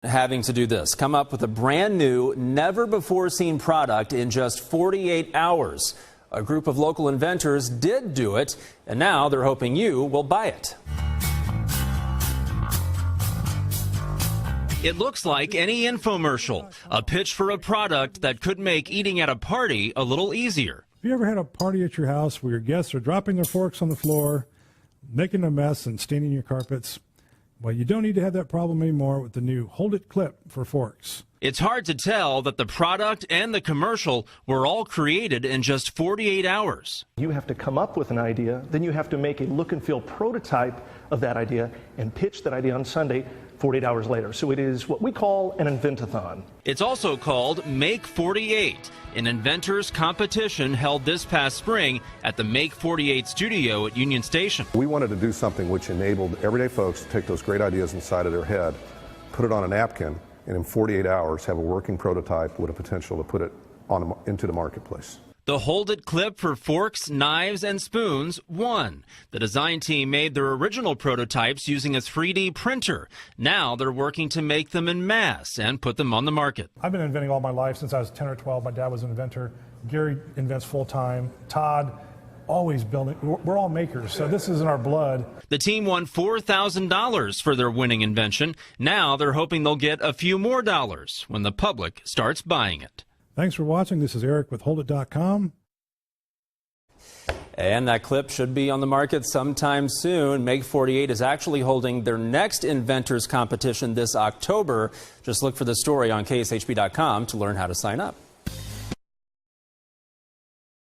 Having to do this, come up with a brand new, never before seen product in just 48 hours. A group of local inventors did do it, and now they're hoping you will buy it. It looks like any infomercial, a pitch for a product that could make eating at a party a little easier. Have you ever had a party at your house where your guests are dropping their forks on the floor, making a mess and staining your carpets? Well, you don't need to have that problem anymore with the new Hold It clip for forks. It's hard to tell that the product and the commercial were all created in just 48 hours. You have to come up with an idea, then you have to make a look and feel prototype of that idea and pitch that idea on Sunday 48 hours later. So it is what we call an invent-a-thon. It's also called Make 48, an inventors competition held this past spring at the Make 48 studio at Union Station. We wanted to do something which enabled everyday folks to take those great ideas inside of their head, put it on a napkin, and in 48 hours have a working prototype with a potential to put it into the marketplace. The Hold It clip for forks, knives, and spoons won. The design team made their original prototypes using a 3D printer. Now they're working to make them en masse and put them on the market. I've been inventing all my life since I was 10 or 12. My dad was an inventor. Gary invents full-time. Todd, always building. We're all makers, so this is in our blood. The team won $4,000 for their winning invention. Now they're hoping they'll get a few more dollars when the public starts buying it. Thanks for watching. This is Eric with HoldIt.com. And that clip should be on the market sometime soon. Make 48 is actually holding their next inventors competition this October. Just look for the story on KSHB.com to learn how to sign up.